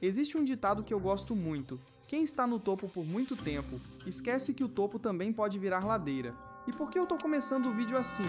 Existe um ditado que eu gosto muito: quem está no topo por muito tempo, esquece que o topo também pode virar ladeira. E por que eu tô começando o vídeo assim?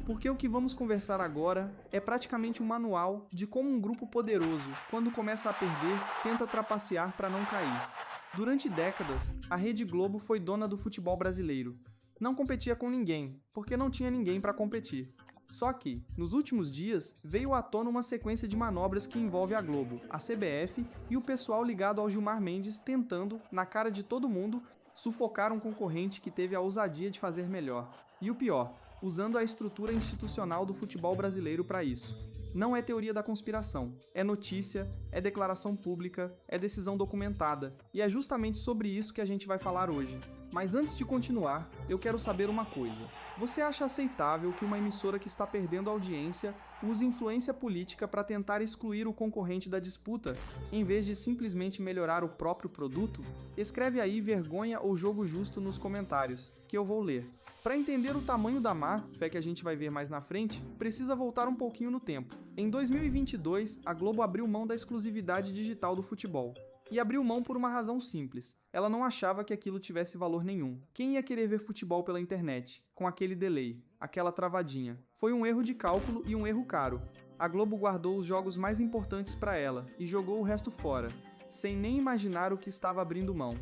Porque o que vamos conversar agora é praticamente um manual de como um grupo poderoso, quando começa a perder, tenta trapacear para não cair. Durante décadas, a Rede Globo foi dona do futebol brasileiro. Não competia com ninguém, porque não tinha ninguém para competir. Só que, nos últimos dias, veio à tona uma sequência de manobras que envolve a Globo, a CBF e o pessoal ligado ao Gilmar Mendes tentando, na cara de todo mundo, sufocar um concorrente que teve a ousadia de fazer melhor. E o pior, usando a estrutura institucional do futebol brasileiro para isso. Não é teoria da conspiração, é notícia, é declaração pública, é decisão documentada, e é justamente sobre isso que a gente vai falar hoje. Mas antes de continuar, eu quero saber uma coisa. Você acha aceitável que uma emissora que está perdendo audiência use influência política para tentar excluir o concorrente da disputa, em vez de simplesmente melhorar o próprio produto? Escreve aí vergonha ou jogo justo nos comentários, que eu vou ler. Para entender o tamanho da má fé que a gente vai ver mais na frente, precisa voltar um pouquinho no tempo. Em 2022, a Globo abriu mão da exclusividade digital do futebol. E abriu mão por uma razão simples. Ela não achava que aquilo tivesse valor nenhum. Quem ia querer ver futebol pela internet, com aquele delay, aquela travadinha? Foi um erro de cálculo e um erro caro. A Globo guardou os jogos mais importantes para ela e jogou o resto fora, sem nem imaginar o que estava abrindo mão.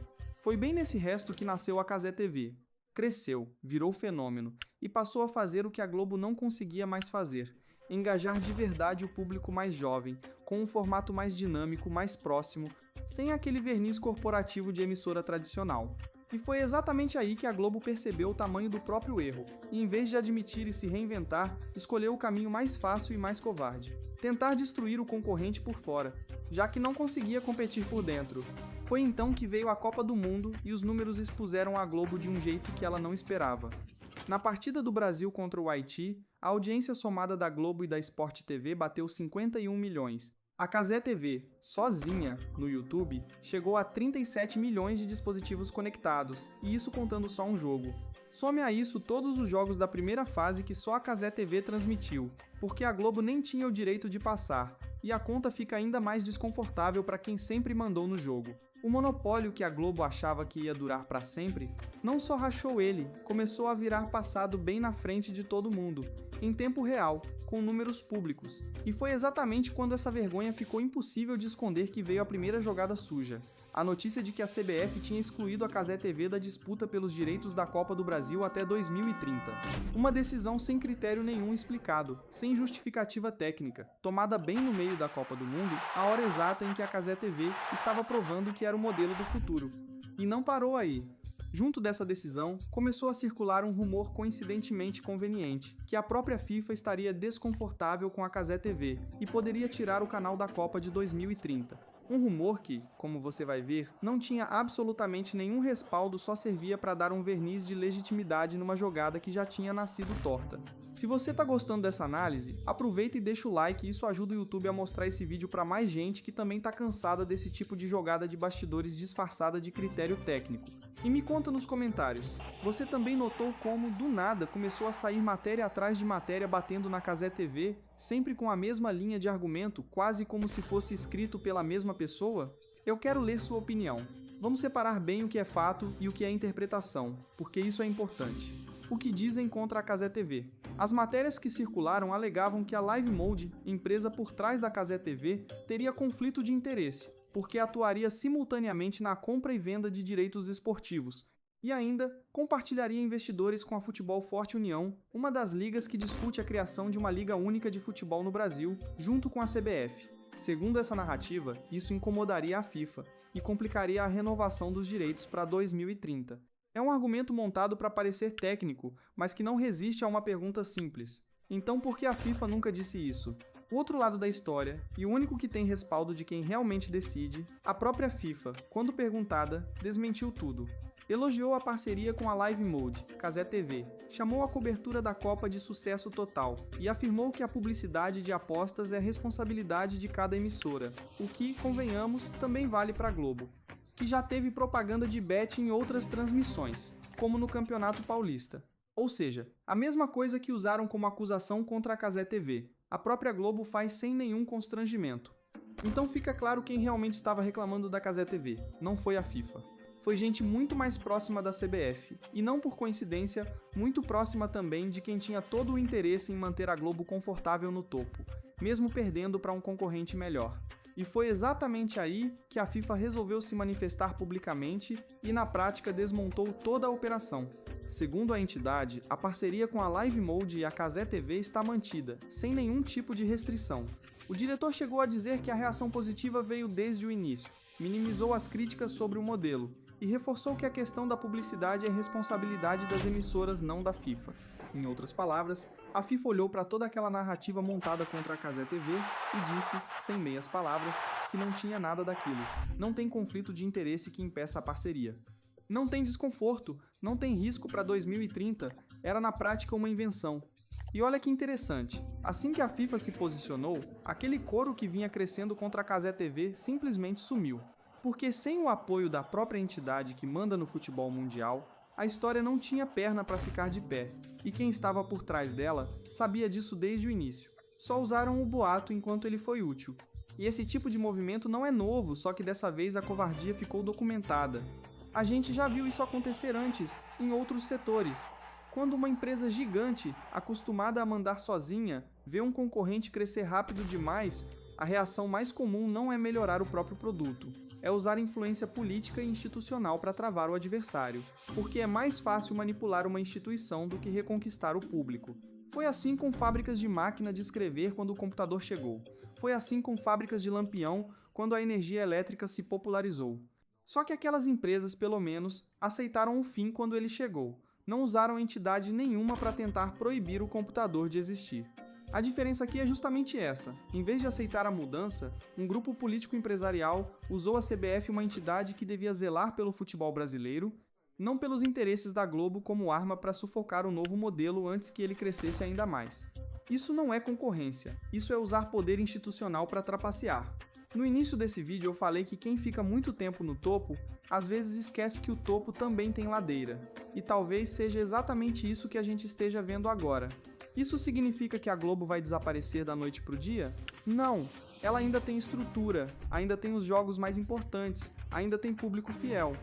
Foi bem nesse resto que nasceu a Cazé TV. Cresceu, virou fenômeno e passou a fazer o que a Globo não conseguia mais fazer: engajar de verdade o público mais jovem, com um formato mais dinâmico, mais próximo, sem aquele verniz corporativo de emissora tradicional. E foi exatamente aí que a Globo percebeu o tamanho do próprio erro, e em vez de admitir e se reinventar, escolheu o caminho mais fácil e mais covarde: tentar destruir o concorrente por fora, já que não conseguia competir por dentro. Foi então que veio a Copa do Mundo e os números expuseram a Globo de um jeito que ela não esperava. Na partida do Brasil contra o Haiti, a audiência somada da Globo e da Sport TV bateu 51 milhões. A Cazé TV, sozinha, no YouTube, chegou a 37 milhões de dispositivos conectados, e isso contando só um jogo. Some a isso todos os jogos da primeira fase que só a Cazé TV transmitiu, porque a Globo nem tinha o direito de passar, e a conta fica ainda mais desconfortável para quem sempre mandou no jogo. O monopólio que a Globo achava que ia durar para sempre, não só rachou ele, começou a virar passado bem na frente de todo mundo, em tempo real, com números públicos. E foi exatamente quando essa vergonha ficou impossível de esconder que veio a primeira jogada suja: a notícia de que a CBF tinha excluído a Cazé TV da disputa pelos direitos da Copa do Brasil até 2030. Uma decisão sem critério nenhum explicado, sem justificativa técnica, tomada bem no meio da Copa do Mundo, a hora exata em que a Cazé TV estava provando que era o modelo do futuro. E não parou aí. Junto dessa decisão, começou a circular um rumor coincidentemente conveniente, que a própria FIFA estaria desconfortável com a Cazé TV e poderia tirar o canal da Copa de 2030. Um rumor que, como você vai ver, não tinha absolutamente nenhum respaldo, só servia para dar um verniz de legitimidade numa jogada que já tinha nascido torta. Se você tá gostando dessa análise, aproveita e deixa o like, isso ajuda o YouTube a mostrar esse vídeo para mais gente que também tá cansada desse tipo de jogada de bastidores disfarçada de critério técnico. E me conta nos comentários, você também notou como, do nada, começou a sair matéria atrás de matéria batendo na Cazé TV, sempre com a mesma linha de argumento, quase como se fosse escrito pela mesma pessoa? Eu quero ler sua opinião. Vamos separar bem o que é fato e o que é interpretação, porque isso é importante. O que dizem contra a Cazé TV? As matérias que circularam alegavam que a Live Mode, empresa por trás da Cazé TV, teria conflito de interesse, porque atuaria simultaneamente na compra e venda de direitos esportivos, e ainda compartilharia investidores com a Futebol Forte União, uma das ligas que discute a criação de uma liga única de futebol no Brasil, junto com a CBF. Segundo essa narrativa, isso incomodaria a FIFA e complicaria a renovação dos direitos para 2030. É um argumento montado para parecer técnico, mas que não resiste a uma pergunta simples: então por que a FIFA nunca disse isso? O outro lado da história, e o único que tem respaldo de quem realmente decide, a própria FIFA, quando perguntada, desmentiu tudo. Elogiou a parceria com a Live Mode, Cazé TV, chamou a cobertura da Copa de sucesso total e afirmou que a publicidade de apostas é responsabilidade de cada emissora, o que, convenhamos, também vale para a Globo, que já teve propaganda de bet em outras transmissões, como no Campeonato Paulista. Ou seja, a mesma coisa que usaram como acusação contra a Cazé TV. A própria Globo faz sem nenhum constrangimento. Então fica claro quem realmente estava reclamando da Cazé TV, não foi a FIFA. Foi gente muito mais próxima da CBF, e não por coincidência, muito próxima também de quem tinha todo o interesse em manter a Globo confortável no topo, mesmo perdendo para um concorrente melhor. E foi exatamente aí que a FIFA resolveu se manifestar publicamente e, na prática, desmontou toda a operação. Segundo a entidade, a parceria com a Live Mode e a Cazé TV está mantida, sem nenhum tipo de restrição. O diretor chegou a dizer que a reação positiva veio desde o início, minimizou as críticas sobre o modelo e reforçou que a questão da publicidade é responsabilidade das emissoras, não da FIFA. Em outras palavras, a FIFA olhou para toda aquela narrativa montada contra a Cazé TV e disse, sem meias palavras, que não tinha nada daquilo. Não tem conflito de interesse que impeça a parceria. Não tem desconforto, não tem risco para 2030, era na prática uma invenção. E olha que interessante, assim que a FIFA se posicionou, aquele coro que vinha crescendo contra a Cazé TV simplesmente sumiu. Porque sem o apoio da própria entidade que manda no futebol mundial, a história não tinha perna para ficar de pé, e quem estava por trás dela sabia disso desde o início. Só usaram o boato enquanto ele foi útil. E esse tipo de movimento não é novo, só que dessa vez a covardia ficou documentada. A gente já viu isso acontecer antes, em outros setores. Quando uma empresa gigante, acostumada a mandar sozinha, vê um concorrente crescer rápido demais, a reação mais comum não é melhorar o próprio produto, é usar influência política e institucional para travar o adversário, porque é mais fácil manipular uma instituição do que reconquistar o público. Foi assim com fábricas de máquina de escrever quando o computador chegou. Foi assim com fábricas de lampião quando a energia elétrica se popularizou. Só que aquelas empresas, pelo menos, aceitaram o fim quando ele chegou. Não usaram entidade nenhuma para tentar proibir o computador de existir. A diferença aqui é justamente essa. Em vez de aceitar a mudança, um grupo político-empresarial usou a CBF, uma entidade que devia zelar pelo futebol brasileiro, não pelos interesses da Globo, como arma para sufocar o novo modelo antes que ele crescesse ainda mais. Isso não é concorrência, isso é usar poder institucional para trapacear. No início desse vídeo eu falei que quem fica muito tempo no topo, às vezes esquece que o topo também tem ladeira. E talvez seja exatamente isso que a gente esteja vendo agora. Isso significa que a Globo vai desaparecer da noite pro dia? Não! Ela ainda tem estrutura, ainda tem os jogos mais importantes, ainda tem público fiel.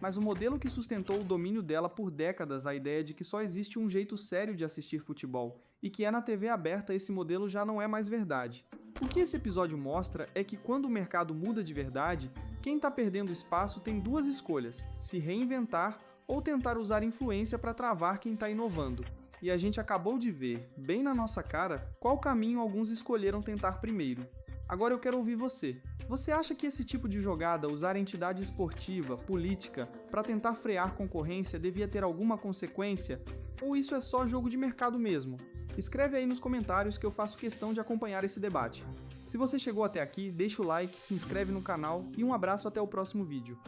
Mas o modelo que sustentou o domínio dela por décadas, a ideia de que só existe um jeito sério de assistir futebol, e que é na TV aberta, esse modelo já não é mais verdade. O que esse episódio mostra é que quando o mercado muda de verdade, quem está perdendo espaço tem duas escolhas: se reinventar ou tentar usar influência para travar quem está inovando. E a gente acabou de ver, bem na nossa cara, qual caminho alguns escolheram tentar primeiro. Agora eu quero ouvir você. Você acha que esse tipo de jogada, usar entidade esportiva, política, para tentar frear concorrência, devia ter alguma consequência? Ou isso é só jogo de mercado mesmo? Escreve aí nos comentários que eu faço questão de acompanhar esse debate. Se você chegou até aqui, deixa o like, se inscreve no canal e um abraço até o próximo vídeo.